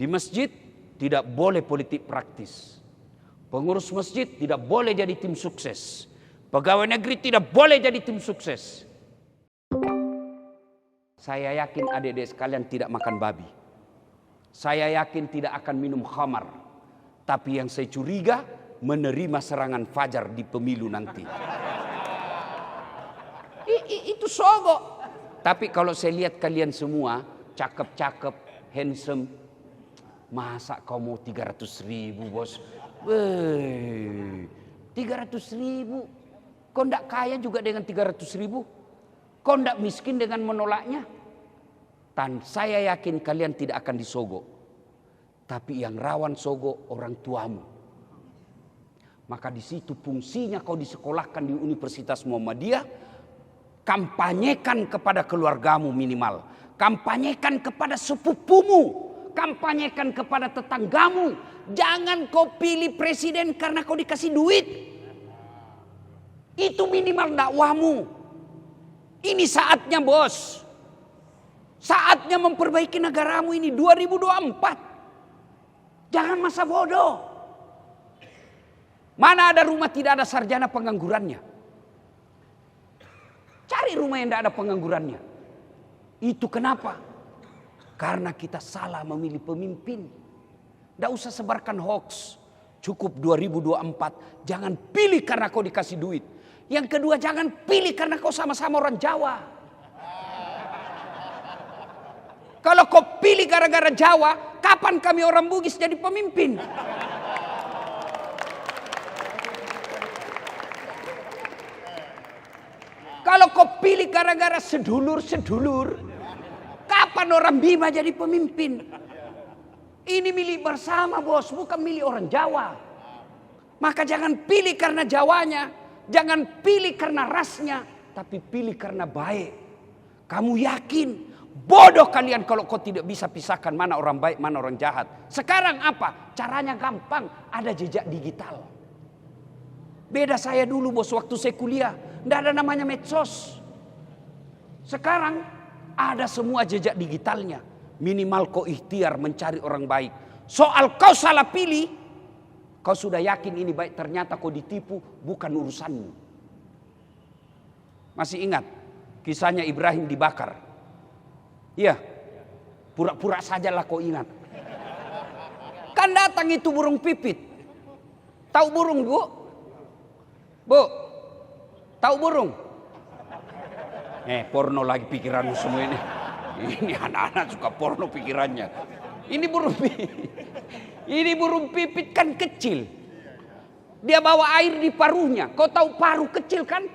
Di masjid tidak boleh politik praktis. Pengurus masjid tidak boleh jadi tim sukses. Pegawai negeri tidak boleh jadi tim sukses. Saya yakin adik-adik sekalian tidak makan babi. Saya yakin tidak akan minum khamar. Tapi yang saya curiga menerima serangan fajar di pemilu nanti. Itu sogok. Tapi kalau saya lihat kalian semua cakep-cakep, handsome. Masa kau mau 300.000 bos? 300.000. Kau ndak kaya juga dengan 300.000? Kau ndak miskin dengan menolaknya? Dan saya yakin kalian tidak akan disogok. Tapi yang rawan sogok orang tuamu. Maka di situ fungsinya kau disekolahkan di Universitas Muhammadiyah. Kampanyekan kepada keluargamu minimal. Kampanyekan kepada sepupumu. Kampanyekan kepada tetanggamu. Jangan kau pilih presiden karena kau dikasih duit. Itu minimal dakwahmu. Ini saatnya bos. Saatnya memperbaiki negaramu ini 2024. Jangan masa bodoh. Mana ada rumah tidak ada sarjana penganggurannya. Cari rumah yang tidak ada penganggurannya. Itu kenapa? Karena kita salah memilih pemimpin. Tidak usah sebarkan hoax. Cukup 2024. Jangan pilih karena kau dikasih duit. Yang kedua, jangan pilih karena kau sama-sama orang Jawa. Kalau kau pilih gara-gara Jawa, kapan kami orang Bugis jadi pemimpin? Kalau kau pilih gara-gara sedulur-sedulur, kapan orang Bima jadi pemimpin? Ini milik bersama bos, bukan milik orang Jawa. Maka jangan pilih karena Jawanya, jangan pilih karena rasnya, tapi pilih karena baik. Kamu yakin? Bodoh kalian kalau kau tidak bisa pisahkan mana orang baik, mana orang jahat. Sekarang apa? Caranya gampang, ada jejak digital. Beda saya dulu bos, waktu saya kuliah, tidak ada namanya medsos. Sekarang ada semua jejak digitalnya. Minimal kau ikhtiar mencari orang baik. Soal kau salah pilih, kau sudah yakin ini baik, ternyata kau ditipu, bukan urusanmu. Masih ingat kisahnya Ibrahim dibakar? Iya, pura-pura sajalah kau ingat. Kan datang itu burung pipit. Tahu burung bu? Bu, tahu burung? Porno lagi pikiranmu semua ini. Ini anak-anak suka porno pikirannya. Ini burung pipit kan kecil. Dia bawa air di paruhnya. Kau tahu paruh kecil kan?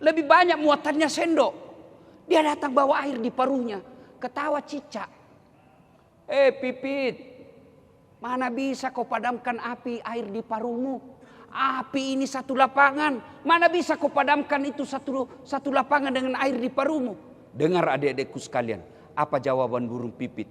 Lebih banyak muatannya sendok. Dia datang bawa air di paruhnya. Ketawa cicak. Pipit. Mana bisa kau padamkan api air di paruhmu? Api ini satu lapangan. Mana bisa kau padamkan itu satu lapangan dengan air di paruhmu? Dengar adik-adikku sekalian. Apa jawaban burung pipit?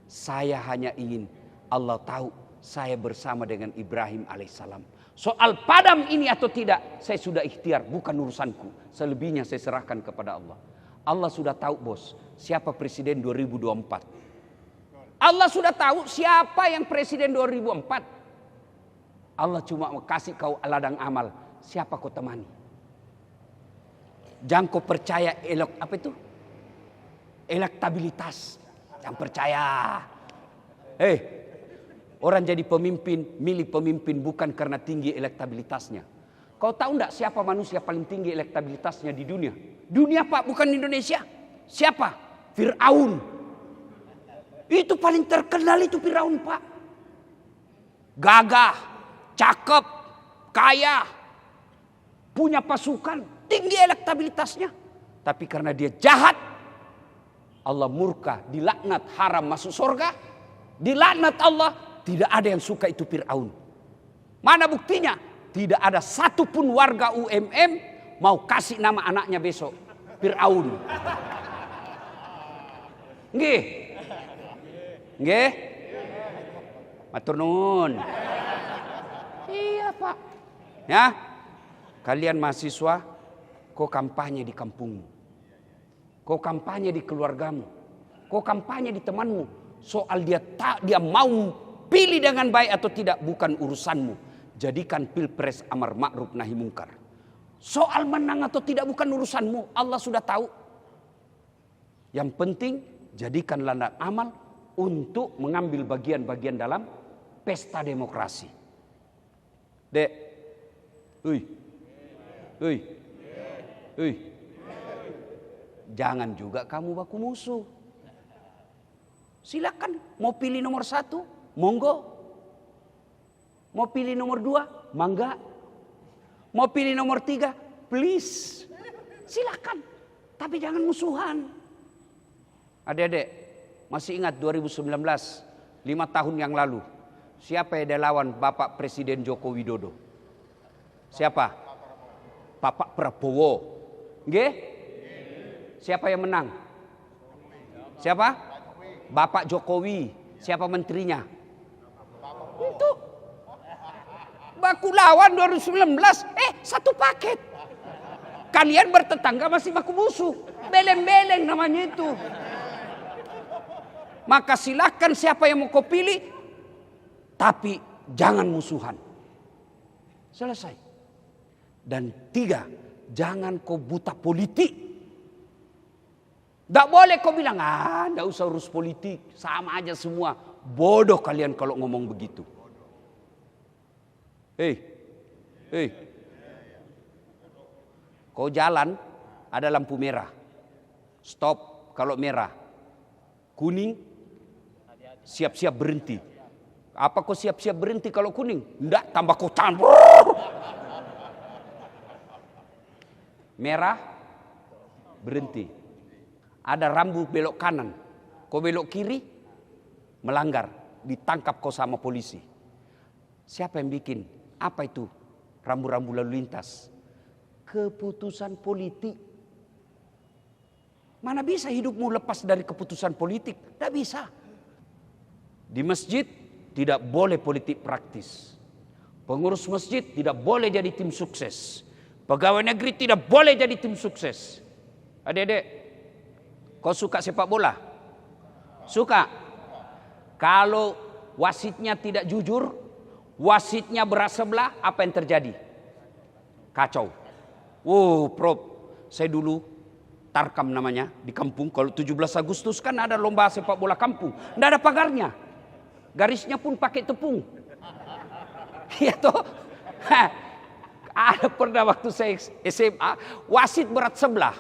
Saya hanya ingin Allah tahu saya bersama dengan Ibrahim alaihissalam. Soal padam ini atau tidak, saya sudah ikhtiar, bukan urusanku. Selebihnya saya serahkan kepada Allah. Allah sudah tahu bos, siapa presiden 2024. Allah sudah tahu siapa yang presiden 2024. Allah cuma mau kasih kau ladang amal. Siapa kau temani? Jangan kau percaya elektabilitas. Jangan percaya. Orang jadi pemimpin, milih pemimpin bukan karena tinggi elektabilitasnya. Kau tahu enggak siapa manusia paling tinggi elektabilitasnya di dunia? Dunia pak, bukan Indonesia. Siapa? Fir'aun. Itu paling terkenal itu Fir'aun pak. Gagah, cakep, kaya, punya pasukan, tinggi elektabilitasnya. Tapi karena dia jahat, Allah murka, dilaknat, haram masuk surga. Dilaknat Allah, tidak ada yang suka itu Fir'aun. Mana buktinya? Tidak ada satupun warga UMM mau kasih nama anaknya besok Fir'aun. Nggih. Nggih. Matur nuwun. Iya pak. Ya, kalian mahasiswa, kau kampanye di kampungmu. Kau kampanye di keluargamu. Kau kampanye di temanmu. Soal dia mau pilih dengan baik atau tidak bukan urusanmu. Jadikan pilpres amar ma'ruf nahi mungkar. Soal menang atau tidak bukan urusanmu. Allah sudah tahu. Yang penting jadikan ladang amal untuk mengambil bagian-bagian dalam pesta demokrasi. Dek. Jangan juga kamu baku musuh. Silakan mau pilih nomor 1, monggo. Mau pilih nomor 2, mangga. Mau pilih nomor 3, please. Silakan. Tapi jangan musuhan. Adik-adik, masih ingat 2019, 5 tahun yang lalu. Siapa yang lawan Bapak Presiden Joko Widodo? Siapa? Bapak Prabowo. Nggih? Siapa yang menang? Siapa? Bapak Jokowi. Siapa menterinya? Itu. Baku lawan 2019. Satu paket. Kalian bertetangga masih baku musuh. Beleng-beleng namanya itu. Maka silakan siapa yang mau kau pilih. Tapi jangan musuhan. Selesai. Dan 3, jangan kau buta politik. Tidak boleh kau bilang, tidak usah urus politik. Sama aja semua. Bodoh kalian kalau ngomong begitu. Kau jalan, ada lampu merah. Stop kalau merah. Kuning, siap-siap berhenti. Apa kau siap-siap berhenti kalau kuning? Tidak, tambah kau tahan. Merah, berhenti. Ada rambu belok kanan. Kau belok kiri, melanggar. Ditangkap kau sama polisi. Siapa yang bikin? Apa itu? Rambu-rambu lalu lintas. Keputusan politik. Mana bisa hidupmu lepas dari keputusan politik? Tidak bisa. Di masjid tidak boleh politik praktis. Pengurus masjid tidak boleh jadi tim sukses. Pegawai negeri tidak boleh jadi tim sukses. Adik-adik, kau suka sepak bola? Suka? Kalau wasitnya tidak jujur, wasitnya berat sebelah, apa yang terjadi? Kacau. Prof, saya dulu Tarkam namanya di kampung. Kalau 17 Agustus kan ada lomba sepak bola kampung. Tidak ada pagarnya. Garisnya pun pakai tepung. Iya toh? Ada pernah waktu saya SMA, wasit berat sebelah.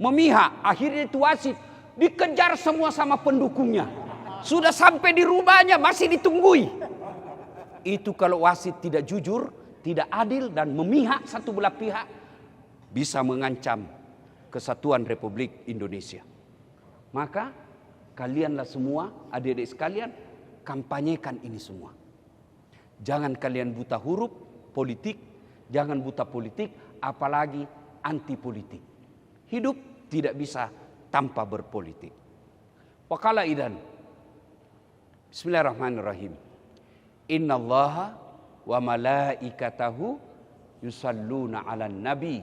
Memihak, akhirnya itu wasit dikejar semua sama pendukungnya. Sudah sampai di rumahnya masih ditunggui. Itu kalau wasit tidak jujur, tidak adil dan memihak satu belah pihak, bisa mengancam kesatuan Republik Indonesia. Maka kalianlah semua, adik-adik sekalian, kampanyekan ini semua. Jangan kalian buta huruf politik, jangan buta politik, apalagi anti politik. Hidup tidak bisa tanpa berpolitik. Waqala idan. Bismillahirrahmanirrahim. Innallaha wa malaikatahu yusalluna 'alan nabi.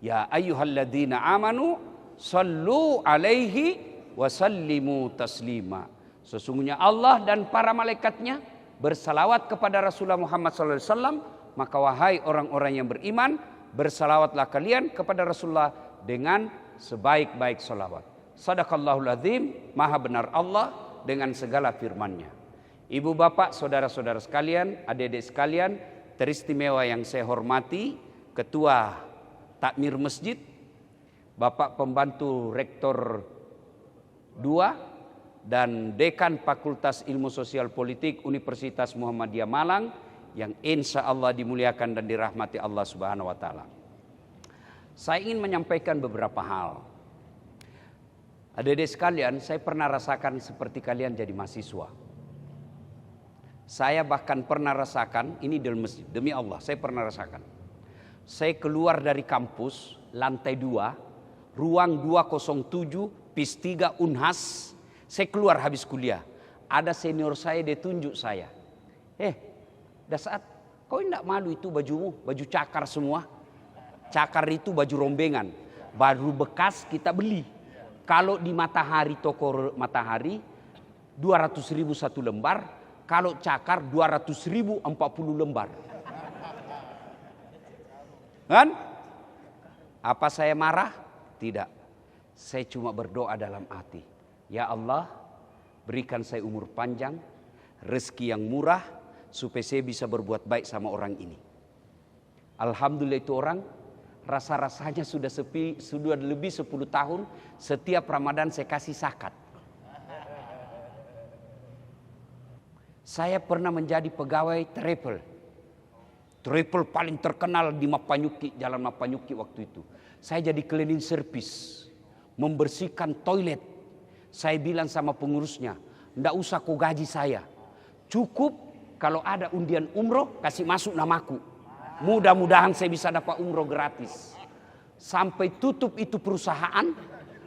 Ya ayyuhalladzina amanu sallu 'alaihi wa sallimu taslima. Sesungguhnya Allah dan para malaikatnya bersalawat kepada Rasulullah Muhammad SAW. Maka wahai orang-orang yang beriman, bersalawatlah kalian kepada Rasulullah dengan sebaik-baik salawat. Sadaqallahul azim, maha benar Allah dengan segala firman-Nya. Ibu bapak, saudara-saudara sekalian, adik-adik sekalian, teristimewa yang saya hormati, Ketua Takmir Masjid, Bapak Pembantu Rektor 2 dan Dekan Fakultas Ilmu Sosial Politik Universitas Muhammadiyah Malang, yang insya Allah dimuliakan dan dirahmati Allah Subhanahu wa Ta'ala. Saya ingin menyampaikan beberapa hal. Adik-adik sekalian, saya pernah rasakan seperti kalian jadi mahasiswa. Saya bahkan pernah rasakan, ini dalam masjid, demi Allah, saya pernah rasakan. Saya keluar dari kampus, lantai 2, ruang 207, PIS 3 Unhas. Saya keluar habis kuliah. Ada senior saya, dia tunjuk saya. Dah saat, kau tidak malu itu bajumu, baju cakar semua. Cakar itu baju rombengan, baru bekas kita beli. Kalau di Matahari, toko Matahari, 200.000 satu lembar, kalau cakar 200.000 40 lembar. Kan? Apa saya marah? Tidak. Saya cuma berdoa dalam hati. Ya Allah, berikan saya umur panjang, rezeki yang murah, supaya saya bisa berbuat baik sama orang ini. Alhamdulillah itu orang, rasa-rasanya sudah lebih 10 tahun, setiap Ramadan saya kasih zakat. Saya pernah menjadi pegawai travel. Travel paling terkenal di Mapanyuki, Jalan Mapanyuki waktu itu. Saya jadi cleaning service, membersihkan toilet. Saya bilang sama pengurusnya, ndak usah kau gaji saya. Cukup kalau ada undian umroh, kasih masuk namaku. Mudah-mudahan saya bisa dapat umroh gratis. Sampai tutup itu perusahaan,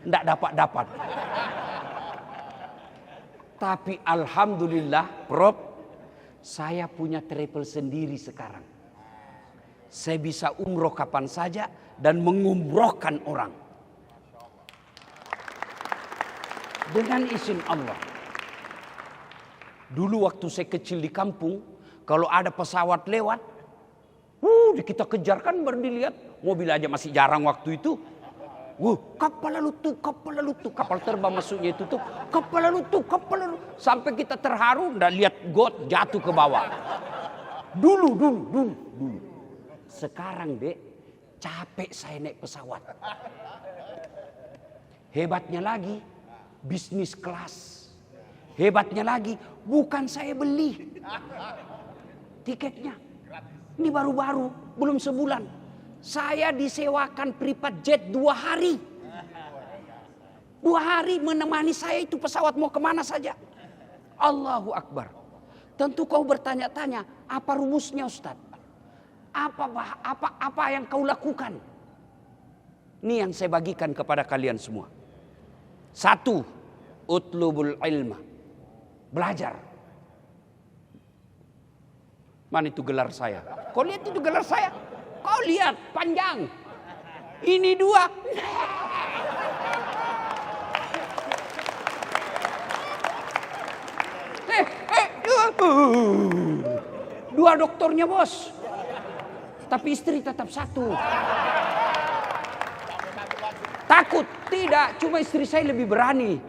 ndak dapat. Tapi alhamdulillah, Prof, saya punya travel sendiri sekarang. Saya bisa umroh kapan saja dan mengumrohkan orang. Dengan izin Allah. Dulu waktu saya kecil di kampung, kalau ada pesawat lewat, kita kejar kan baru dilihat. Mobil aja masih jarang waktu itu. Kapal lalu tuh, kapal terbang maksudnya itu tuh, kapal lalu tuh. Sampai kita terharu, ndak lihat got jatuh ke bawah. Dulu. Sekarang dek, capek saya naik pesawat. Hebatnya lagi, bisnis kelas. Hebatnya lagi, bukan saya beli tiketnya. Ini baru-baru, belum sebulan. Saya disewakan privat jet 2 hari. 2 hari menemani saya itu pesawat mau kemana saja. Allahu Akbar. Tentu kau bertanya-tanya, apa rumusnya Ustaz? Apa yang kau lakukan? Ini yang saya bagikan kepada kalian semua. 1, utlubul ilma. Belajar. Mana itu gelar saya? Kau lihat itu gelar saya? Kau lihat panjang. Ini 2. Dua doktornya bos. Tapi istri tetap 1. Takut? Tidak, cuma istri saya lebih berani.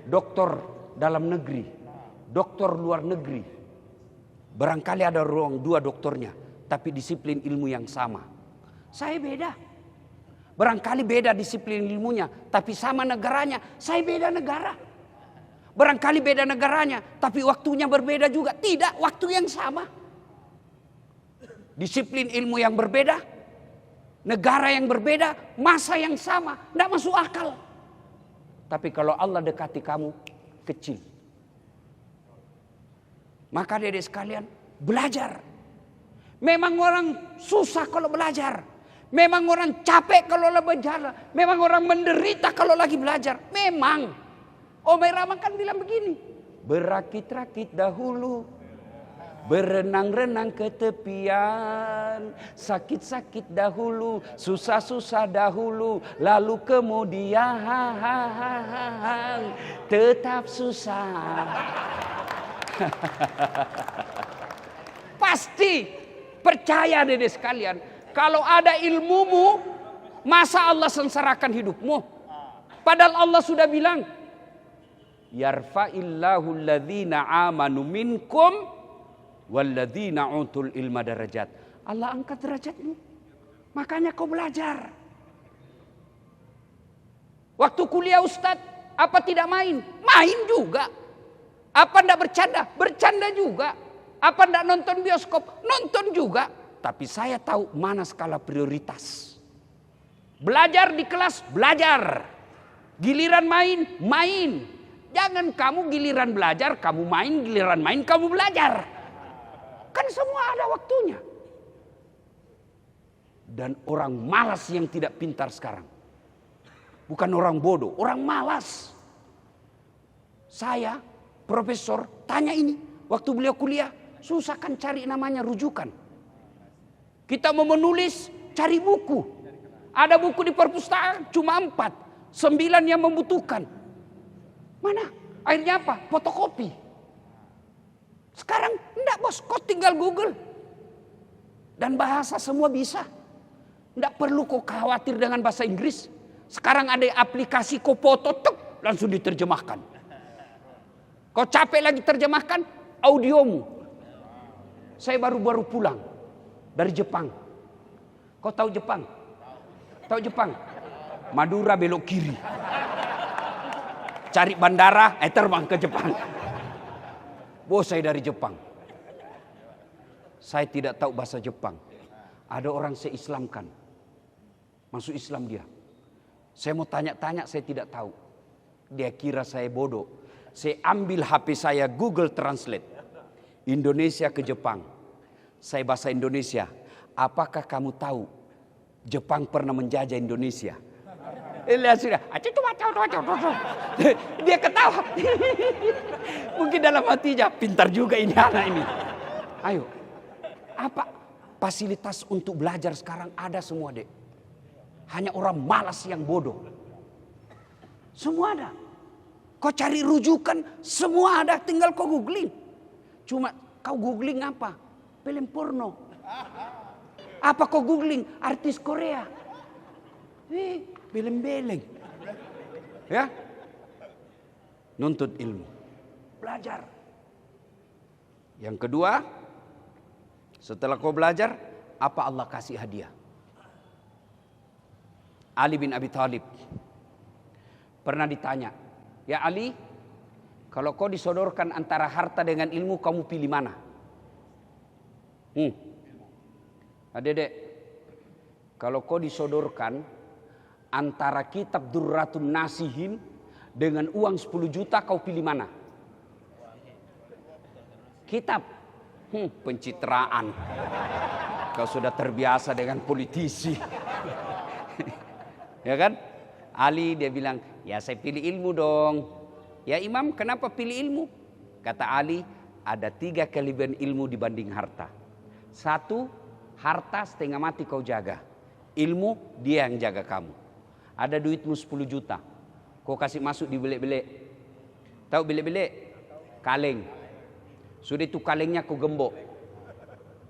Dokter dalam negeri, dokter luar negeri. Barangkali ada ruang 2 dokternya, tapi disiplin ilmu yang sama. Saya beda. Barangkali beda disiplin ilmunya, tapi sama negaranya. Saya beda negara. Barangkali beda negaranya, tapi waktunya berbeda juga. Tidak, waktu yang sama. Disiplin ilmu yang berbeda, negara yang berbeda, masa yang sama. Tidak masuk akal. Tapi kalau Allah dekati kamu, kecil. Maka adik-adik sekalian, belajar. Memang orang susah kalau belajar. Memang orang capek kalau belajar. Memang orang menderita kalau lagi belajar. Memang. Omai Rama kan bilang begini. Berakit-rakit dahulu. Berenang-renang ke tepian. Sakit-sakit dahulu. Susah-susah dahulu. Lalu kemudian tetap susah. Pasti percaya deh sekalian, kalau ada ilmumu, masa Allah sengsarakan hidupmu? Padahal Allah sudah bilang, yarfa'illahu alladhina amanu minkum walladhina utul ilma darajat. Allah angkat derajatmu. Makanya kau belajar. Waktu kuliah Ustadz, apa tidak main? Main juga. Apa ndak bercanda? Bercanda juga. Apa ndak nonton bioskop? Nonton juga. Tapi saya tahu mana skala prioritas. Belajar di kelas, belajar. Giliran main, main. Jangan kamu giliran belajar, kamu main. Giliran main, kamu belajar. Kan semua ada waktunya. Dan orang malas yang tidak pintar sekarang. Bukan orang bodoh, orang malas. Saya profesor tanya ini, waktu beliau kuliah, susah kan cari namanya rujukan. Kita mau menulis, cari buku. Ada buku di perpustakaan, cuma 4. 9 yang membutuhkan. Mana? Akhirnya apa? Fotokopi. Sekarang enggak bos, kau tinggal Google. Dan bahasa semua bisa. Enggak perlu kau khawatir dengan bahasa Inggris. Sekarang ada aplikasi kau foto, tek, langsung diterjemahkan. Kau capek lagi terjemahkan, audiomu. Saya baru pulang dari Jepang. Kau tahu Jepang? Tahu Jepang? Madura belok kiri. Cari bandara, terbang ke Jepang. Bos, saya dari Jepang. Saya tidak tahu bahasa Jepang. Ada orang saya Islamkan. Masuk Islam dia. Saya mau tanya-tanya, saya tidak tahu. Dia kira saya bodoh. Saya ambil HP saya, Google Translate. Indonesia ke Jepang. Saya bahasa Indonesia. Apakah kamu tahu Jepang pernah menjajah Indonesia? Lihat sudah. Dia ketawa. Mungkin dalam hatinya, pintar juga ini anak ini. Ayo. Apa fasilitas untuk belajar sekarang ada semua, Dek. Hanya orang malas yang bodoh. Semua ada. Kau cari rujukan, semua ada, tinggal kau googling. Cuma kau googling apa? Film porno. Apa kau googling? Artis Korea. Film beleng. Ya? Nuntut ilmu. Belajar. Yang kedua, setelah kau belajar, apa Allah kasih hadiah? Ali bin Abi Thalib pernah ditanya, ya Ali, kalau kau disodorkan antara harta dengan ilmu, kamu pilih mana? Adek, kalau kau disodorkan antara kitab Durratun Nasihin dengan uang 10 juta, kau pilih mana? Kitab. Pencitraan. Kau sudah terbiasa dengan politisi. Ya kan? Ali dia bilang, ya saya pilih ilmu dong. Ya Imam, kenapa pilih ilmu? Kata Ali, ada 3 kelebihan ilmu dibanding harta. 1, harta setengah mati kau jaga. Ilmu dia yang jaga kamu. Ada duitmu 10 juta. Kau kasih masuk di belik-belik. Tahu belik-belik? Kaleng. Sudah itu kalengnya kau gembok.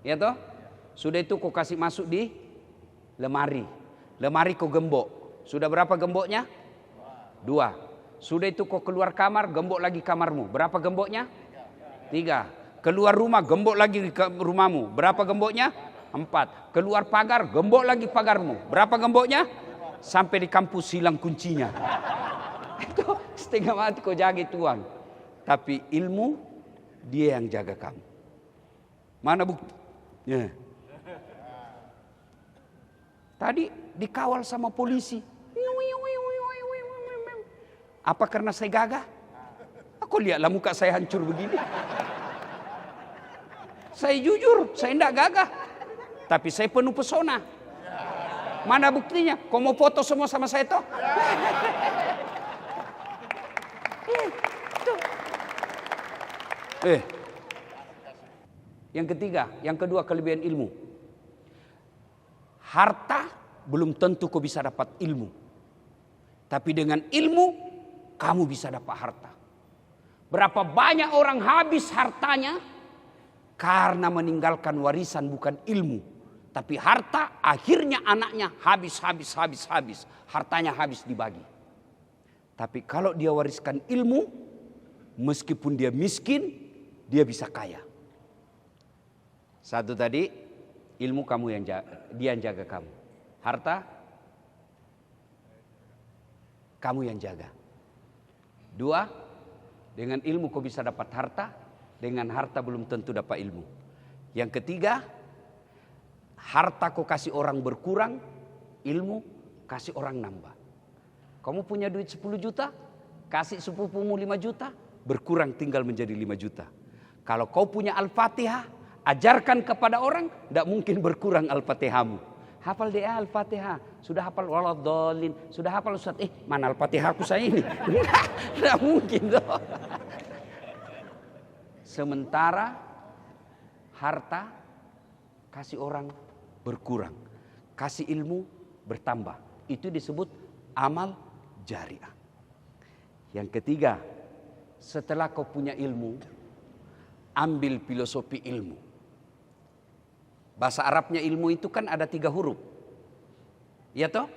Ya toh? Sudah itu kau kasih masuk di lemari. Lemari kau gembok. Sudah berapa gemboknya? 2. Sudah itu kau keluar kamar, gembok lagi kamarmu. Berapa gemboknya? 3. Keluar rumah, gembok lagi ke rumahmu. Berapa gemboknya? 4. Keluar pagar, gembok lagi pagarmu. Berapa gemboknya? Sampai di kampus hilang kuncinya. Itu setengah mati kau jaga tuan. Tapi ilmu dia yang jaga kamu. Mana bukti? Ya. Tadi dikawal sama polisi. Apa karena saya gagah? Aku lihatlah muka saya hancur begini. Saya jujur, saya tidak gagah. Tapi saya penuh pesona. Mana buktinya? Kau mau foto semua sama saya toh? Yang ketiga, yang kedua kelebihan ilmu. Harta belum tentu kau bisa dapat ilmu. Tapi dengan ilmu kamu bisa dapat harta. Berapa banyak orang habis hartanya karena meninggalkan warisan bukan ilmu. Tapi harta akhirnya anaknya habis. Hartanya habis dibagi. Tapi kalau dia wariskan ilmu, meskipun dia miskin, dia bisa kaya. Satu tadi, ilmu kamu yang jaga, dia yang jaga kamu. Harta, kamu yang jaga. 2, dengan ilmu kau bisa dapat harta, dengan harta belum tentu dapat ilmu. Yang ketiga, harta kau kasih orang berkurang, ilmu kasih orang nambah. Kamu punya duit 10 juta, kasih sepupumu 5 juta, berkurang tinggal menjadi 5 juta. Kalau kau punya Al-Fatihah, ajarkan kepada orang, tidak mungkin berkurang Al-Fatihahmu. Hafal dia Al-Fatihah, sudah hafal waladhdallin, sudah hafal Ustaz, mana Al-Fatihahku saya ini? Tidak mungkin toh. Sementara harta kasih orang berkurang, kasih ilmu bertambah. Itu disebut amal jariah. Yang ketiga, setelah kau punya ilmu, ambil filosofi ilmu. Bahasa Arabnya ilmu itu kan ada 3 huruf. Ya toh?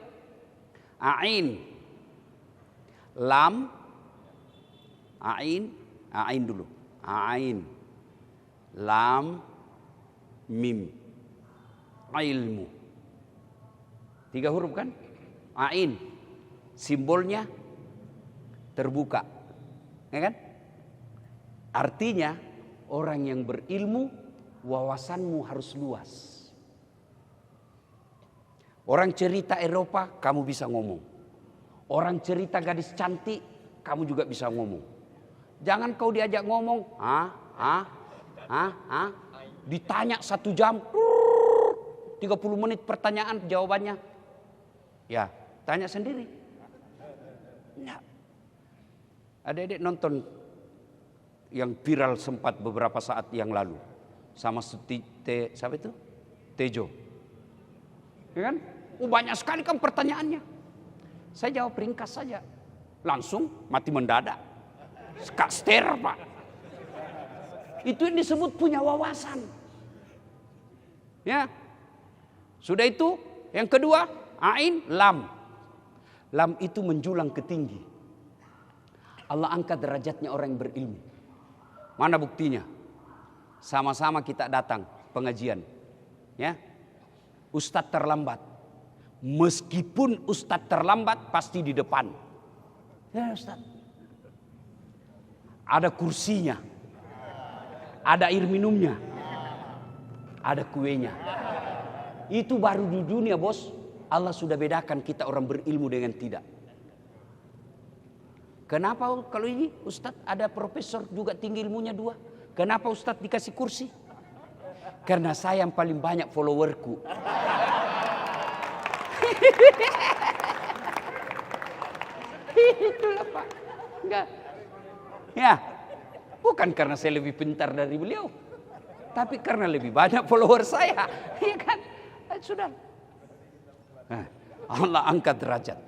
Ain, lam, ain dulu. Ain, lam, mim. Ilmu. 3 huruf kan? Ain. Simbolnya terbuka. Ya kan? Artinya orang yang berilmu, wawasanmu harus luas. Orang cerita Eropa, kamu bisa ngomong. Orang cerita gadis cantik, kamu juga bisa ngomong. Jangan kau diajak ngomong, ditanya 1 jam, 30 menit pertanyaan jawabannya. Ya, tanya sendiri. Nah, adik-adik nonton yang viral sempat beberapa saat yang lalu sama siapa itu? Tejo. Ya kan? Banyak sekali kan pertanyaannya. Saya jawab ringkas saja. Langsung mati mendadak. Skaster, Pak. Itu yang disebut punya wawasan. Ya. Sudah itu, yang kedua, ain, lam. Lam itu menjulang ke tinggi. Allah angkat derajatnya orang yang berilmu. Mana buktinya? Sama-sama kita datang pengajian. Ya. Ustadz terlambat. Meskipun Ustadz terlambat pasti di depan. Ya Ustadz. Ada kursinya. Ada air minumnya. Ada kuenya. Itu baru di dunia, bos. Allah sudah bedakan kita orang berilmu dengan tidak. Kenapa kalau ini Ustadz ada profesor juga tinggi ilmunya 2. Kenapa Ustadz dikasih kursi? Karena saya yang paling banyak followerku. Itulah Pak. Enggak. Ya. Bukan karena saya lebih pintar dari beliau. Tapi karena lebih banyak follower saya. Iya kan? Sudah. Nah, Allah angkat derajat.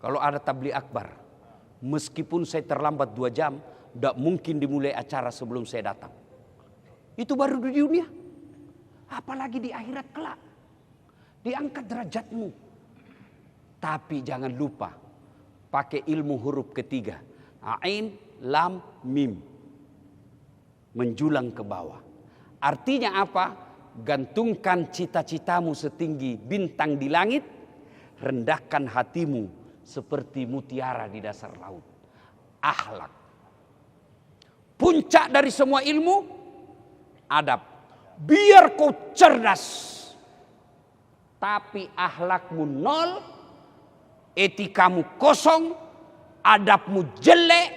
Kalau ada tabligh akbar, meskipun saya terlambat 2 jam, tidak mungkin dimulai acara sebelum saya datang. Itu baru di dunia. Apalagi di akhirat kelak. Diangkat derajatmu. Tapi jangan lupa, pakai ilmu huruf ketiga. Ain, lam, mim. Menjulang ke bawah. Artinya apa? Gantungkan cita-citamu setinggi bintang di langit. Rendahkan hatimu seperti mutiara di dasar laut. Akhlak. Puncak dari semua ilmu, adab. Biar kau cerdas, tapi akhlakmu nol, etikamu kosong, adabmu jelek,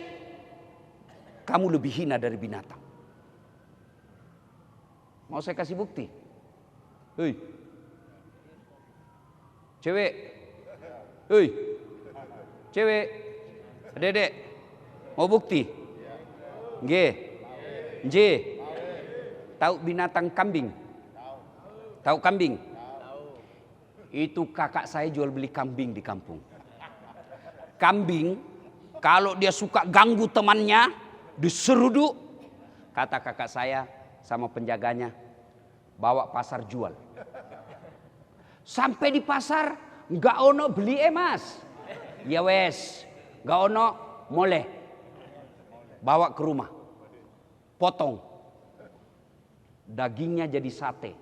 kamu lebih hina dari binatang. Mau saya kasih bukti? Hei, cewek, hei, cewek, dedek, mau bukti? G, J, tahu binatang kambing? Tahu kambing? Itu kakak saya jual beli kambing di kampung. Kambing, kalau dia suka ganggu temannya, diseruduk, kata kakak saya sama penjaganya, bawa pasar jual. Sampai di pasar, nggak ono beli mas. Ya wes, nggak ono boleh. Bawa ke rumah, potong, dagingnya jadi sate,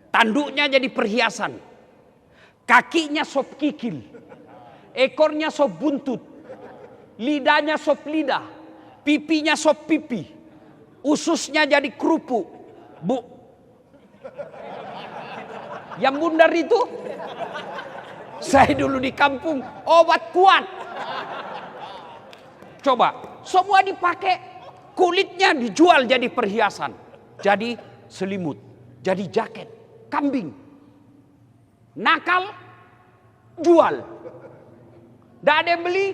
tanduknya jadi perhiasan, kakinya sop kikil, ekornya sop buntut, lidahnya sop lidah, pipinya sop pipi, ususnya jadi kerupuk. Bu, yang bundar itu saya dulu di kampung obat kuat. Coba, semua dipakai, kulitnya dijual jadi perhiasan, jadi selimut, jadi jaket, kambing. Nakal, jual. Tidak ada yang beli,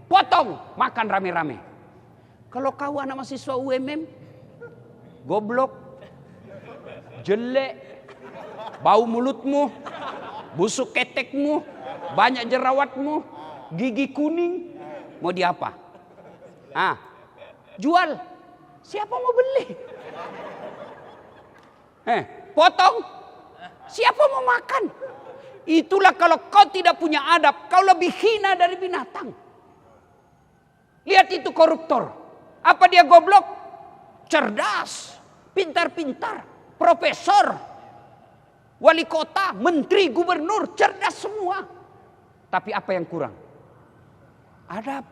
potong, makan rame-rame. Kalau kau anak mahasiswa UMM, goblok, jelek, bau mulutmu, busuk ketekmu, banyak jerawatmu, Gigi kuning, mau diapa? Jual. Siapa mau beli? Potong. Siapa mau makan? Itulah kalau kau tidak punya adab, kau lebih hina dari binatang. Lihat itu koruptor. Apa dia goblok? Cerdas, pintar-pintar, profesor, wali kota, menteri, gubernur, cerdas semua. Tapi apa yang kurang? Adab.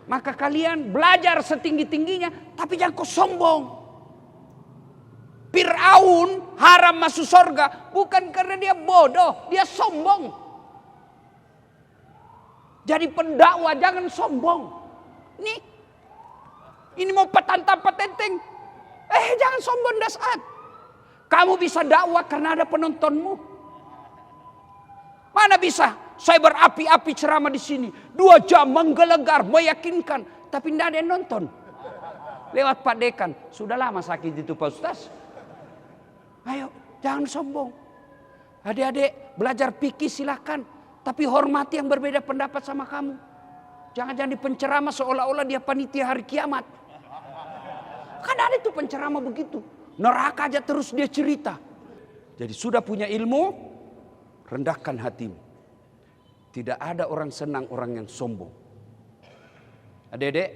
Maka kalian belajar setinggi-tingginya, tapi jangan kau sombong. Fir'aun haram masuk surga bukan karena dia bodoh, dia sombong. Jadi pendakwa jangan sombong. Ini mau petantang-petenteng. Jangan sombong dasar. Kamu bisa dakwah karena ada penontonmu. Mana bisa? Saya berapi-api ceramah di sini 2 jam menggelegar, meyakinkan, tapi tidak ada yang nonton. Lewat Pak Dekan, sudah lama sakit itu Pak Ustaz. Ayo, jangan sombong. Adik-adik belajar fikih silakan, tapi hormati yang berbeda pendapat sama kamu. Jangan jadi penceramah seolah-olah dia panitia hari kiamat. Kan ada itu penceramah begitu. Neraka aja terus dia cerita. Jadi sudah punya ilmu, rendahkan hatimu. Tidak ada orang senang orang yang sombong. Adik-adik,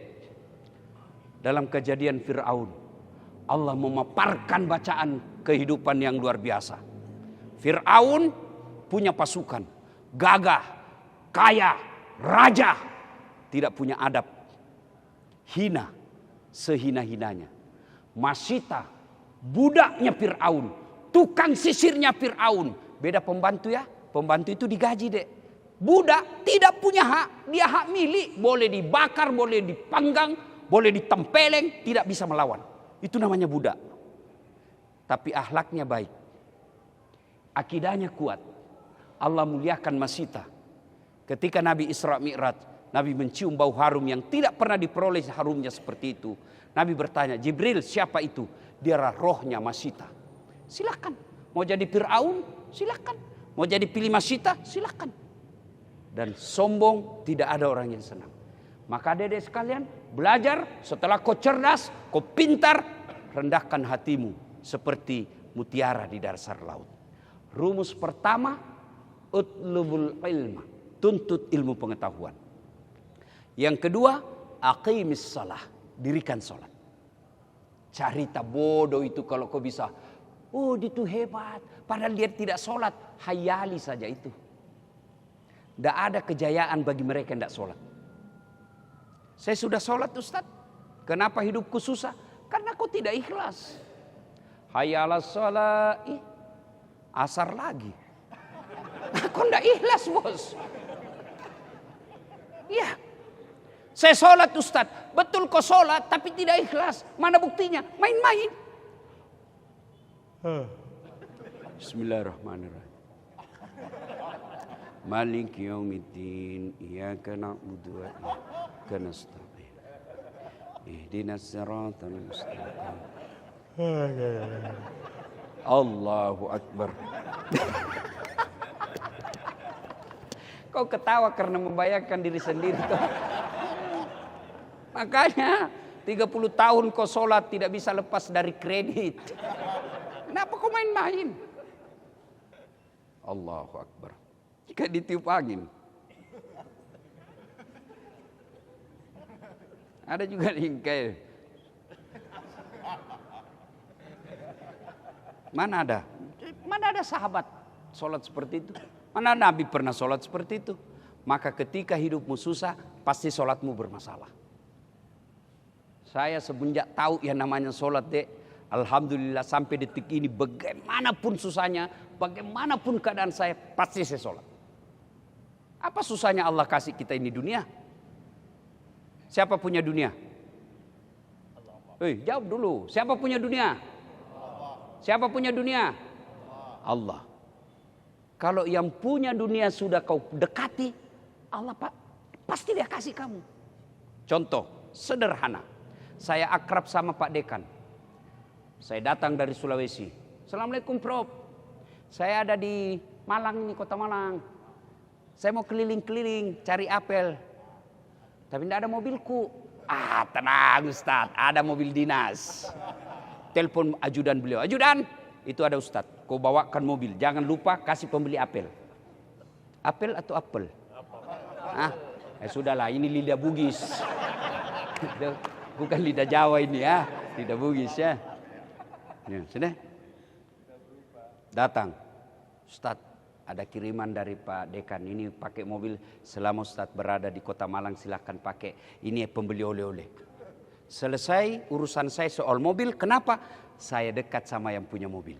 dalam kejadian Fir'aun, Allah memaparkan bacaan kehidupan yang luar biasa. Fir'aun punya pasukan, gagah, kaya, raja, tidak punya adab, hina, sehina-hinanya. Masita, budaknya Fir'aun, tukang sisirnya Fir'aun. Beda pembantu ya, pembantu itu digaji dek. Budak tidak punya hak, dia hak milik, boleh dibakar, boleh dipanggang, boleh ditempeleng, tidak bisa melawan. Itu namanya budak. Tapi akhlaknya baik. Akidahnya kuat. Allah muliakan Masita. Ketika Nabi Isra Mi'raj, Nabi mencium bau harum yang tidak pernah diperoleh harumnya seperti itu. Nabi bertanya, Jibril siapa itu? Dia rohnya Masita. Silakan. Mau jadi Fir'aun? Silakan. Mau jadi pilih Masita? Silakan. Dan sombong tidak ada orang yang senang. Maka adik-adik sekalian, belajar setelah kau cerdas, kau pintar, rendahkan hatimu seperti mutiara di dasar laut. Rumus pertama, utlubul ilma, tuntut ilmu pengetahuan. Yang kedua, aqimis salah, dirikan salat. Cerita bodoh itu kalau kau bisa, oh itu hebat, padahal dia tidak salat, hayali saja itu. Tidak ada kejayaan bagi mereka yang tidak salat. Saya sudah sholat Ustaz. Kenapa hidupku susah? Karena aku tidak ikhlas. Hayyalas sholat. Asar lagi. Aku tidak ikhlas bos. Iya. Saya sholat Ustaz. Betul kau sholat tapi tidak ikhlas. Mana buktinya? Main-main. Bismillahirrahmanirrahim. Malik yaumiddin. Iyyaka na'budu wa iyyaka nasta'in. Ihdinas siratal mustaqim. Allahu Akbar. Kau ketawa karena membayangkan diri sendiri. Makanya 30 tahun kau sholat tidak bisa lepas dari kredit. Kenapa kau main-main? Allahu Akbar. Kayak ditiup angin. Ada juga yang kayak. Mana ada? Mana ada sahabat sholat seperti itu? Mana Nabi pernah sholat seperti itu? Maka ketika hidupmu susah, pasti sholatmu bermasalah. Saya semenjak tahu yang namanya sholat dek, alhamdulillah sampai detik ini bagaimanapun susahnya, bagaimanapun keadaan saya, pasti saya sholat. Apa susahnya Allah kasih kita ini dunia? Siapa punya dunia? Jawab dulu. Siapa punya dunia? Siapa punya dunia? Allah. Kalau yang punya dunia sudah kau dekati, Allah pasti dia kasih kamu. Contoh sederhana. Saya akrab sama Pak Dekan. Saya datang dari Sulawesi. Assalamualaikum Prof. Saya ada di Malang nih, Kota Malang. Saya mau keliling-keliling cari apel. Tapi tidak ada mobilku. Tenang Ustadz, ada mobil dinas. Telepon ajudan beliau. Ajudan, itu ada Ustadz. Kau bawakan mobil. Jangan lupa kasih pembeli apel. Apel atau apel? Sudahlah, ini lidah Bugis. Bukan lidah Jawa ini ya. Lidah Bugis ya. Sudah. Datang. Ustadz, ada kiriman dari Pak Dekan. Ini pakai mobil. Selama Ustadz berada di Kota Malang silahkan pakai. Ini pembeli oleh-oleh. Selesai urusan saya soal mobil. Kenapa? Saya dekat sama yang punya mobil.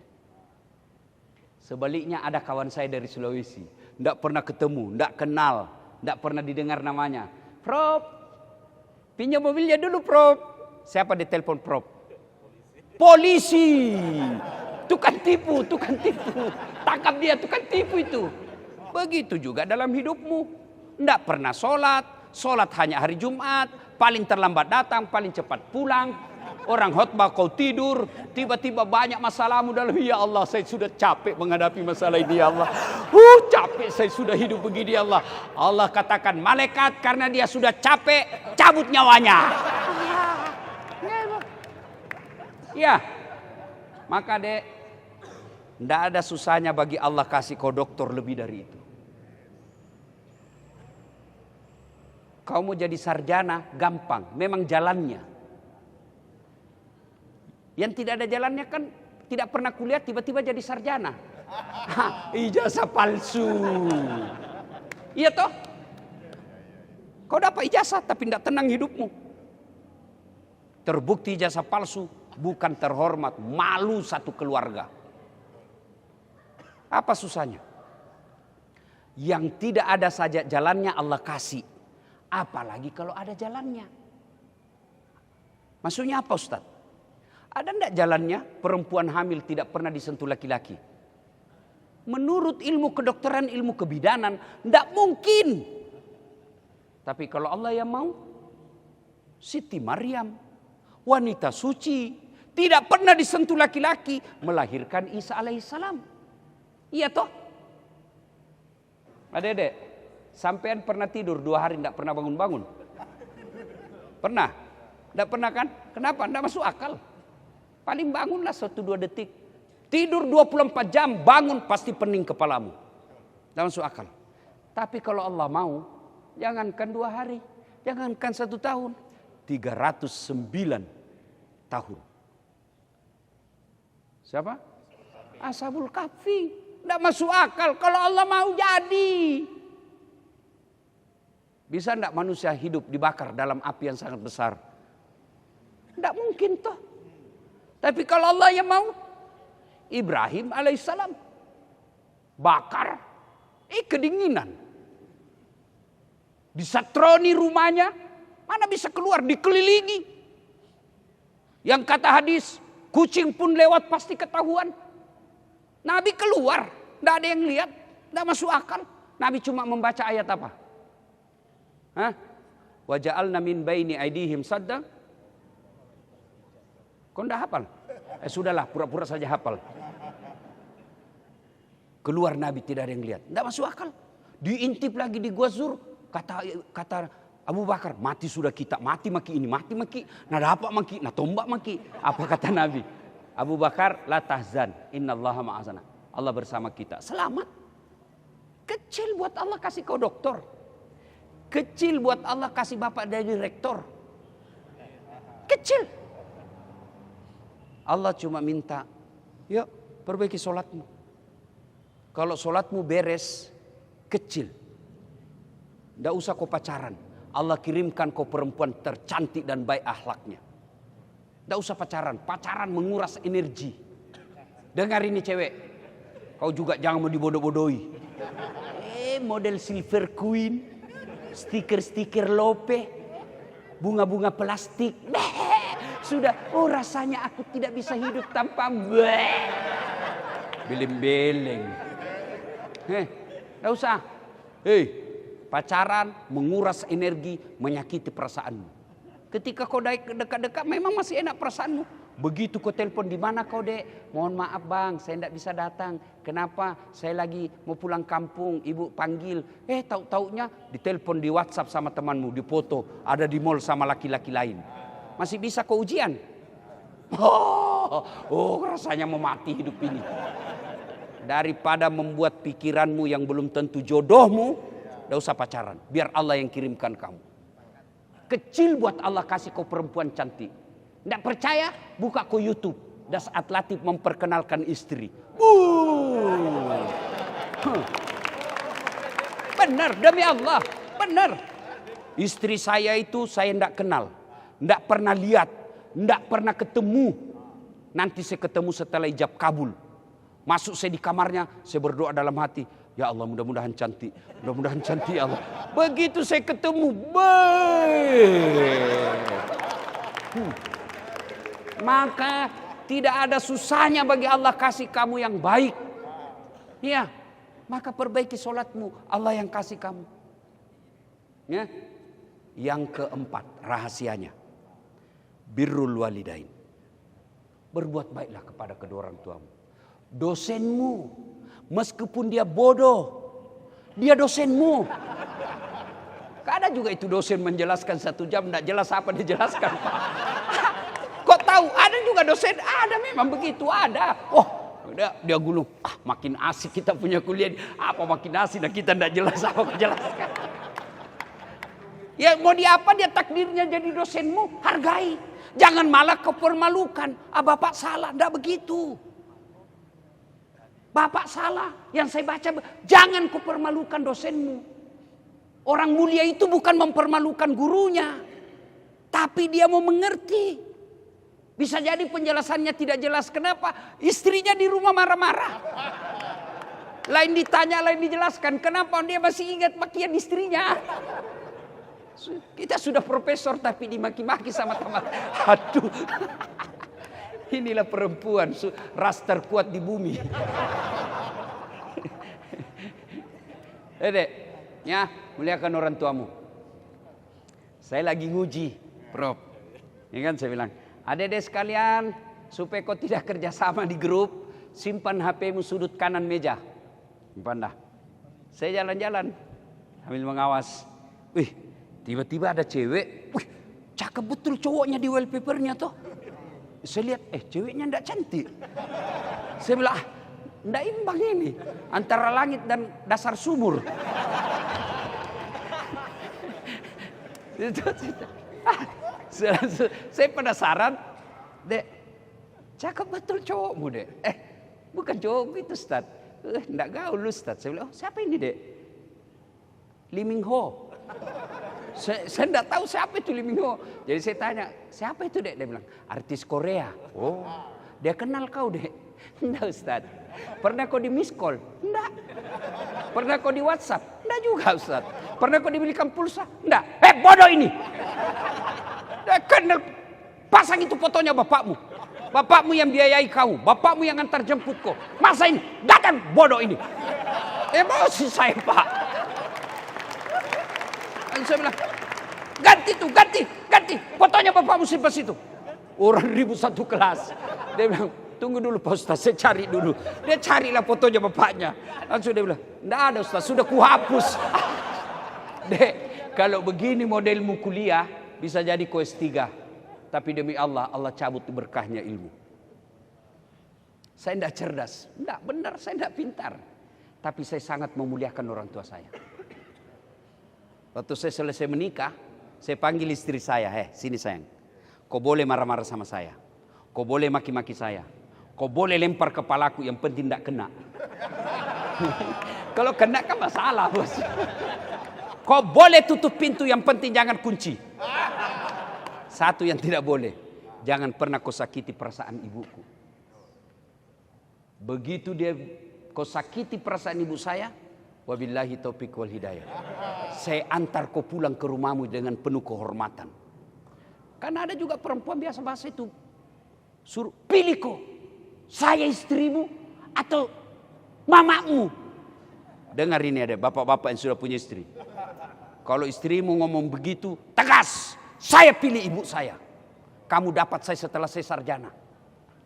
Sebaliknya ada kawan saya dari Sulawesi. Tidak pernah ketemu, tidak kenal. Tidak pernah didengar namanya. Prof, pinjam mobilnya dulu Prof. Siapa ditelepon Prof? Polisi. Tukang tipu. Tangkap dia, tukang tipu itu. Begitu juga dalam hidupmu. Tidak pernah sholat hanya hari Jumat. Paling terlambat datang, paling cepat pulang. Orang khotbah kau tidur, tiba-tiba banyak masalahmu dalam. Ya Allah, saya sudah capek menghadapi masalah ini ya Allah. Capek saya sudah hidup begini ya Allah. Allah katakan malaikat karena dia sudah capek, cabut nyawanya. Ya, maka dek, tidak ada susahnya bagi Allah kasih kau doktor lebih dari itu. Kau mau jadi sarjana, gampang, memang jalannya. Yang tidak ada jalannya kan tidak pernah kuliah tiba-tiba jadi sarjana. Ijazah palsu. Iya toh? Kau dapat ijazah tapi tidak tenang hidupmu. Terbukti ijazah palsu, bukan terhormat, malu satu keluarga. Apa susahnya? Yang tidak ada saja jalannya Allah kasih. Apalagi kalau ada jalannya. Maksudnya apa Ustaz? Ada enggak jalannya perempuan hamil tidak pernah disentuh laki-laki? Menurut ilmu kedokteran, ilmu kebidanan, enggak mungkin. Tapi kalau Allah yang mau, Siti Maryam, wanita suci, tidak pernah disentuh laki-laki, melahirkan Isa alaihissalam. Iya toh? Adek-adek, sampean pernah tidur 2 hari enggak pernah bangun-bangun? Pernah? Enggak pernah kan? Kenapa? Enggak masuk akal. Paling bangunlah 1-2 detik. Tidur 24 jam, bangun pasti pening kepalamu. Tidak masuk akal. Tapi kalau Allah mau, jangankan 2 hari, jangankan 1 tahun, 309 tahun. Siapa? Ashabul Kahfi. Tidak masuk akal. Kalau Allah mau jadi. Bisa tidak manusia hidup dibakar dalam api yang sangat besar? Tidak mungkin toh. Tapi kalau Allah yang mau, Ibrahim alaihissalam bakar, kedinginan. Disatroni rumahnya, mana bisa keluar, dikelilingi. Yang kata hadis, kucing pun lewat pasti ketahuan. Nabi keluar, tidak ada yang lihat, tidak masuk akal. Nabi cuma membaca ayat apa? Wa ja'alna min baini aidihim sadda. Kau tidak hafal? Sudahlah, pura-pura saja hafal. Keluar Nabi tidak ada yang lihat. Tidak masuk akal. Diintip lagi di Gua Zur. Kata Abu Bakar, mati sudah kita. Mati maki ini, mati maki. Nah dapat maki, nah tombak maki. Apa kata Nabi? Abu Bakar, la tahzan. Innallaha ma'azana. Allah bersama kita. Selamat. Kecil buat Allah kasih kau doktor. Kecil buat Allah kasih bapak dari rektor. Kecil. Allah cuma minta, yuk perbaiki sholatmu. Kalau sholatmu beres, kecil. Tidak usah kau pacaran. Allah kirimkan kau perempuan tercantik dan baik akhlaknya. Tidak usah pacaran. Pacaran menguras energi. Dengar ini cewek. Kau juga jangan mau dibodoh-bodohi. Model Silver Queen. Stiker-stiker Lope. Bunga-bunga plastik. Sudah, rasanya aku tidak bisa hidup tanpa beleng-beleng. Tidak usah. Pacaran menguras energi, menyakiti perasaanmu. Ketika kau dekat-dekat memang masih enak perasaanmu. Begitu kau telepon, di mana kau dek? Mohon maaf bang, saya tidak bisa datang. Kenapa? Saya lagi mau pulang kampung, ibu panggil. Tahu-taunya ditelepon di WhatsApp sama temanmu, di foto, ada di mall sama laki-laki lain. Masih bisa kau ujian? Rasanya mau mati hidup ini. Daripada membuat pikiranmu yang belum tentu jodohmu, tidak usah pacaran. Biar Allah yang kirimkan kamu. Kecil buat Allah kasih kau perempuan cantik. Tidak percaya? Buka ke YouTube. Das Atlatif memperkenalkan istri. Benar, demi Allah. Benar. Istri saya itu saya tidak kenal. Tidak pernah lihat. Tidak pernah ketemu. Nanti saya ketemu setelah ijab kabul. Masuk saya di kamarnya. Saya berdoa dalam hati. Ya Allah, mudah-mudahan cantik. Mudah-mudahan cantik ya Allah. Begitu saya ketemu. Maka tidak ada susahnya bagi Allah kasih kamu yang baik. Ya, maka perbaiki sholatmu, Allah yang kasih kamu. Ya. Yang keempat, rahasianya. Birrul walidain. Berbuat baiklah kepada kedua orang tuamu. Dosenmu, meskipun dia bodoh, dia dosenmu. Ada juga itu dosen menjelaskan 1 jam, tidak jelas apa dijelaskan Pak. Kok tahu? Ada juga dosen, ada memang begitu, ada. Dia gulung, makin asik kita punya kuliah. Apa makin asik dan kita tidak jelas apa kejelaskan. Ya mau diapa, dia takdirnya jadi dosenmu, hargai. Jangan malah kau permalukan. Bapak salah, tidak begitu. Bapak salah, yang saya baca, jangan kau permalukan dosenmu. Orang mulia itu bukan mempermalukan gurunya, tapi dia mau mengerti. Bisa jadi penjelasannya tidak jelas. Kenapa? Istrinya di rumah marah-marah. Lain ditanya, lain dijelaskan. Kenapa dia masih ingat makian istrinya? Kita sudah profesor tapi dimaki-maki sama teman. Aduh. Inilah perempuan ras terkuat di bumi. Dek, ya, muliakan orang tuamu. Saya lagi nguji, Prof. Ini kan saya bilang, adik-adik sekalian, supaya kau tidak kerjasama di grup, simpan HP-mu sudut kanan meja. Simpan dah. Saya jalan-jalan sambil mengawas. Tiba-tiba ada cewek. Cakep betul cowoknya di wallpapernya tuh. Saya lihat, ceweknya enggak cantik. Saya bilang, enggak imbang ini antara langit dan dasar sumur. Saya penasaran, Dek, cakep betul cowokmu, Dek. Bukan cowokmu itu, Ustaz. Enggak gaul, Ustaz. Saya bilang, siapa ini, Dek? Lee Min Ho. Saya enggak tahu siapa itu Lee Min Ho. Jadi saya tanya, siapa itu, Dek? Dia bilang, artis Korea. Oh, dia kenal kau, Dek? Enggak, Ustaz. Pernah kau di miss call? Enggak. Pernah kau di WhatsApp? Enggak juga, Ustaz. Pernah kau dibelikan pulsa? Enggak. Bodoh ini. Karena pasang itu fotonya bapakmu. Bapakmu yang biayai kau. Bapakmu yang antar jemput kau. Masa ini? Datang bodoh ini. Emosi saya, Pak. Dan saya bilang, ganti tuh, ganti. Fotonya bapakmu simpan situ. Orang ribut satu kelas. Dia bilang, tunggu dulu Pak Ustaz, saya cari dulu. Dia carilah fotonya bapaknya. Langsung dia bilang, enggak ada Ustaz, sudah kuhapus. Dek, kalau begini modelmu kuliah, bisa jadi kau S3. Tapi demi Allah, Allah cabut berkahnya ilmu. Saya tidak cerdas. Tidak benar, saya tidak pintar. Tapi saya sangat memuliakan orang tua saya. Waktu saya selesai menikah, saya panggil istri saya. Sini sayang. Kau boleh marah-marah sama saya. Kau boleh maki-maki saya. Kau boleh lempar kepalaku, yang penting tidak kena. Kalau kena kan masalah, bos. Kau boleh tutup pintu, yang penting jangan kunci. Satu yang tidak boleh, jangan pernah kau sakiti perasaan ibuku. Begitu dia kau sakiti perasaan ibu saya, wabillahi taufiq wal hidayah. Saya antar kau pulang ke rumahmu dengan penuh kehormatan. Karena ada juga perempuan biasa bahasa itu. Suruh pilih kau, saya istrimu atau mamamu. Dengar ini, ada bapak-bapak yang sudah punya istri. Kalau istrimu ngomong begitu, tegas. Saya pilih ibu saya. Kamu dapat saya setelah saya sarjana.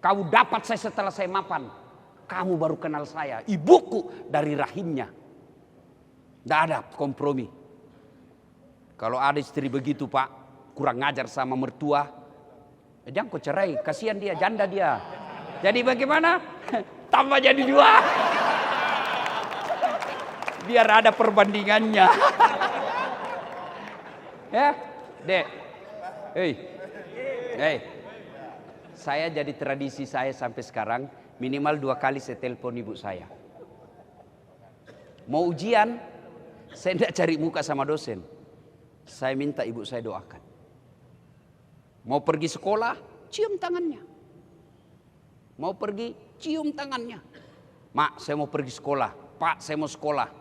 Kau dapat saya setelah saya mapan. Kamu baru kenal saya. Ibuku dari rahimnya. Tidak ada kompromi. Kalau ada istri begitu Pak, kurang ngajar sama mertua, jangan kau cerai, kasihan dia, janda dia. Jadi bagaimana? Tambah jadi 2. Biar ada perbandingannya. Ya, Dek. Hei. Saya jadi tradisi saya sampai sekarang, minimal 2 kali saya telepon ibu saya. Mau ujian, saya tidak cari muka sama dosen. Saya minta ibu saya doakan. Mau pergi sekolah, cium tangannya. Mau pergi, cium tangannya. Mak, saya mau pergi sekolah. Pak, saya mau sekolah.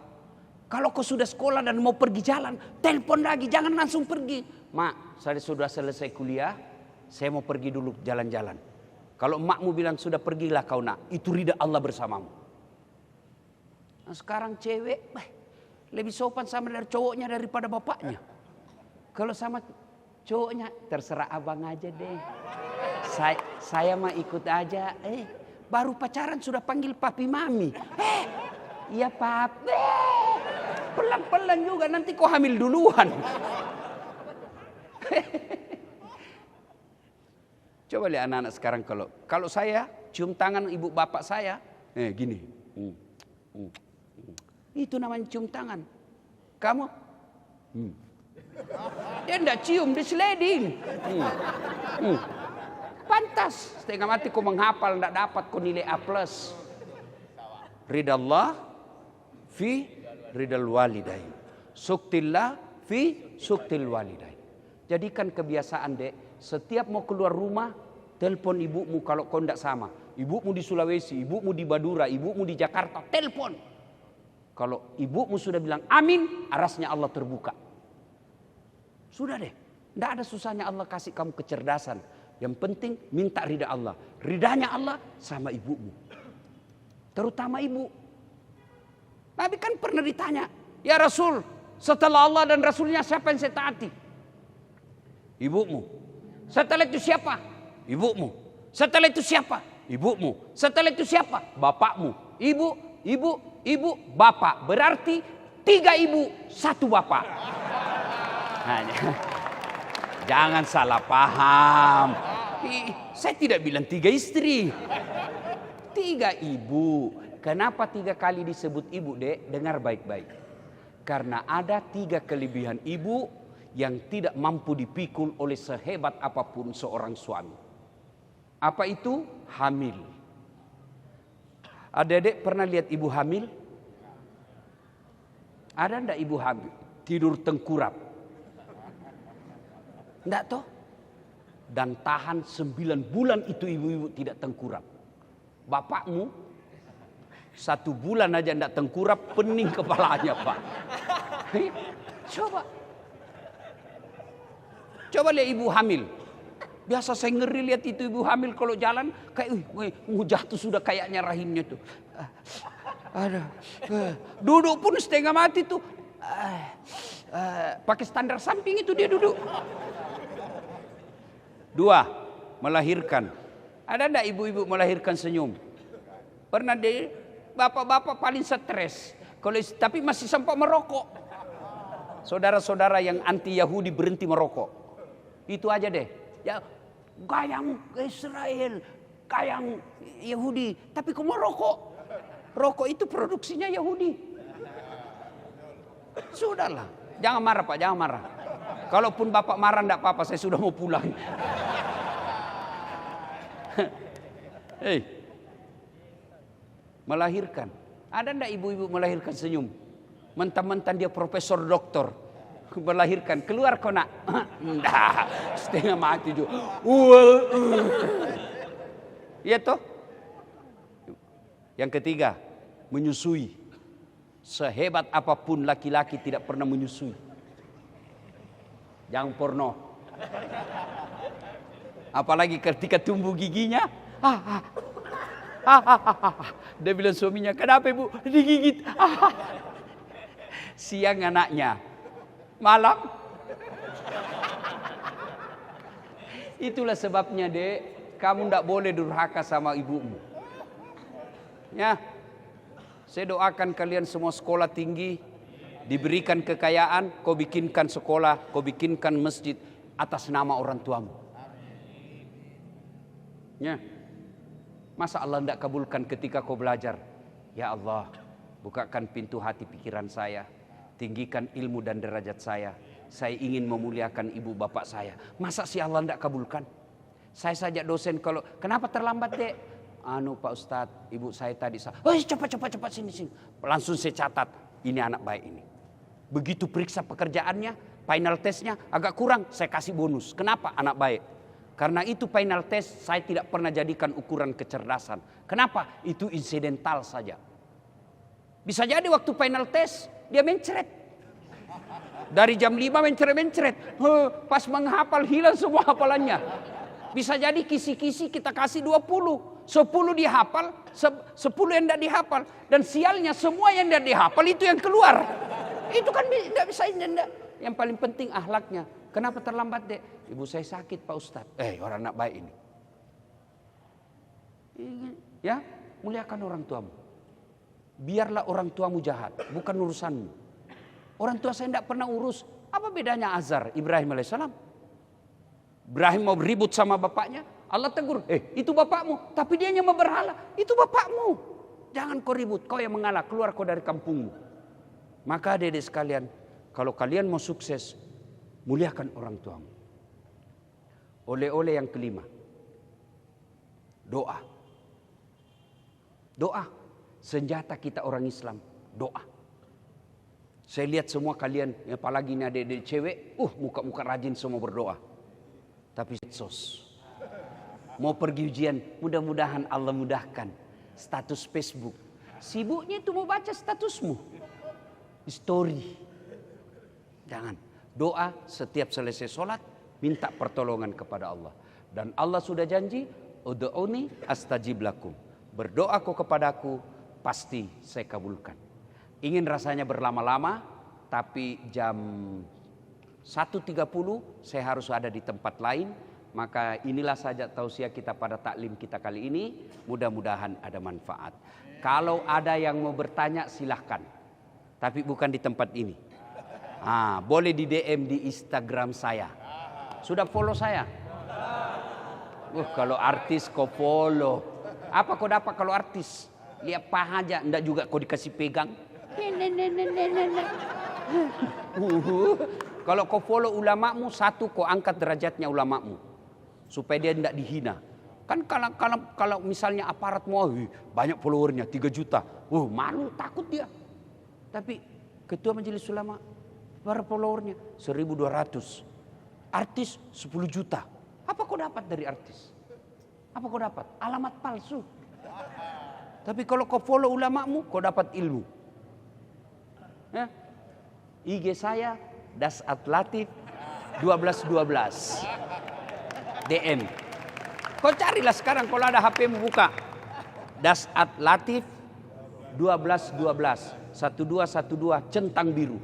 Kalau kau sudah sekolah dan mau pergi jalan, telepon lagi, jangan langsung pergi. Mak, saya sudah selesai kuliah, saya mau pergi dulu jalan-jalan. Kalau emakmu bilang sudah pergilah kau nak, itu ridha Allah bersamamu. Nah, sekarang cewek lebih sopan sama dari cowoknya daripada bapaknya. Kalau sama cowoknya, terserah abang aja deh. Saya mah ikut aja. Baru pacaran sudah panggil papi mami. Iya papi. Pelan-pelan juga, nanti kau hamil duluan. Coba lihat anak-anak sekarang, kalau saya cium tangan ibu bapak saya, gini. Itu namanya cium tangan. Kamu? Dia enggak cium, dia sliding. Pantas, setengah mati kau menghafal, enggak dapat kau nilai A+. Ridha Allah fi ridal walidain. Suktillah fi suktil walidain. Jadikan kebiasaan Dek, setiap mau keluar rumah, telepon ibumu kalau kau enggak sama. Ibumu di Sulawesi, ibumu di Madura, ibumu di Jakarta, telepon. Kalau ibumu sudah bilang amin, arasnya Allah terbuka. Sudah deh, tidak ada susahnya Allah kasih kamu kecerdasan. Yang penting minta ridha Allah. Ridhanya Allah sama ibumu. Terutama ibu. Nabi kan pernah ditanya, ya Rasul, setelah Allah dan Rasulnya siapa yang saya taati? Ibumu. Setelah itu siapa? Ibumu. Setelah itu siapa? Ibumu. Setelah itu siapa? Bapakmu. Ibu, bapak. Berarti 3 ibu, 1 bapak. Jangan salah paham. Saya tidak bilang 3 istri. 3 ibu. Kenapa 3 kali disebut ibu, Dek? Dengar baik-baik. Karena ada 3 kelebihan ibu yang tidak mampu dipikul oleh sehebat apapun seorang suami. Apa itu? Hamil. Adik-adik pernah lihat ibu hamil? Ada enggak ibu hamil? Tidur tengkurap. Enggak toh? Dan tahan 9 bulan itu ibu-ibu tidak tengkurap. Bapakmu 1 bulan aja enggak tengkurap, pening kepalanya Pak. Coba lihat ibu hamil. Biasa saya ngeri lihat itu ibu hamil kalau jalan kayak jatuh sudah kayaknya rahimnya tuh. Duduk pun setengah mati tuh. Pakai standar samping itu dia duduk. 2, melahirkan. Ada enggak ibu-ibu melahirkan senyum? Pernah deh, bapak-bapak paling stres. Tapi masih sempat merokok. Saudara-saudara yang anti Yahudi berhenti merokok. Itu aja deh. Ya, gayang Israel, gayang Yahudi. Tapi kok merokok? Rokok itu produksinya Yahudi. Sudahlah. Jangan marah Pak, jangan marah. Kalaupun bapak marah enggak apa-apa, saya sudah mau pulang. Melahirkan. Ada enggak ibu-ibu melahirkan senyum? Mentang-mentang dia profesor doktor. Melahirkan. Keluar kau nak. Enggak. Setengah mati juga. Iya toh? Yang ketiga, menyusui. Sehebat apapun laki-laki tidak pernah menyusui. Jangan porno. Apalagi ketika tumbuh giginya. Dia bilang suaminya, kenapa ibu digigit? Siang anaknya, malam. Itulah sebabnya Dek, kamu tidak boleh durhaka sama ibumu. Ya, saya doakan kalian semua sekolah tinggi, diberikan kekayaan, kau bikinkan sekolah, kau bikinkan masjid atas nama orang tuamu. Ya, masa Allah tidak kabulkan ketika kau belajar? Ya Allah, bukakan pintu hati pikiran saya, tinggikan ilmu dan derajat saya. Saya ingin memuliakan ibu bapak saya. Masa si Allah tidak kabulkan? Saya saja dosen kalau, kenapa terlambat dek? Pak Ustadz, ibu saya tadi, cepat sini. Langsung saya catat, ini anak baik ini. Begitu periksa pekerjaannya, final testnya agak kurang, saya kasih bonus. Kenapa? Anak baik. Karena itu final test saya tidak pernah jadikan ukuran kecerdasan. Kenapa? Itu insidental saja. Bisa jadi waktu final test dia mencret. Dari jam 5 mencret. Pas menghafal hilang semua hafalannya. Bisa jadi kisi-kisi kita kasih 20. 10 dihafal, 10 yang tidak dihafal. Dan sialnya semua yang tidak dihafal itu yang keluar. Itu kan tidak bisa. Yang paling penting akhlaknya. Kenapa terlambat dek? Ibu saya sakit Pak Ustadz. Orang anak baik ini. Ya, muliakan orang tuamu. Biarlah orang tuamu jahat, bukan urusanmu. Orang tua saya tidak pernah urus. Apa bedanya Azar, Ibrahim alaihissalam? Ibrahim mau ribut sama bapaknya, Allah tegur, itu bapakmu. Tapi dia yang berhala, itu bapakmu. Jangan kau ribut, kau yang mengalah, keluar kau dari kampungmu. Maka adik-adik sekalian, kalau kalian mau sukses, muliakan orang tuamu. Oleh-oleh yang kelima, doa. Doa, senjata kita orang Islam, doa. Saya lihat semua kalian, apalagi ini adik-adik cewek, muka-muka rajin semua berdoa. Tapi sos, mau pergi ujian, mudah-mudahan Allah mudahkan. Status Facebook, sibuknya itu mau baca statusmu, story. Jangan, doa setiap selesai sholat, minta pertolongan kepada Allah. Dan Allah sudah janji, ud'uni astajib lakum. Berdoa kau kepadaku, pasti saya kabulkan. Ingin rasanya berlama-lama, tapi jam 1.30 saya harus ada di tempat lain. Maka inilah saja tausiah kita pada taklim kita kali ini. Mudah-mudahan ada manfaat. Kalau ada yang mau bertanya silahkan. Tapi bukan di tempat ini. Boleh di DM di Instagram saya. Sudah follow saya? Kalau artis kau follow. Apa kau dapat kalau artis? Lihat paha aja, enggak juga kau dikasih pegang. Kalau kau follow ulamamu, satu kau angkat derajatnya ulamamu supaya dia tidak dihina. Kan kalau misalnya aparat mau banyak followernya 3 juta, malu takut dia. Tapi ketua majelis ulama berapa followernya? 1.200. Artis 10 juta. Apa kau dapat dari artis? Apa kau dapat? Alamat palsu. Tapi kalau kau follow ulamamu, kau dapat ilmu. Ya. IG saya Dasat Latif 1212 DM. Kau carilah sekarang kalau ada HP-mu buka. Dasat Latif 1212 1212 centang biru.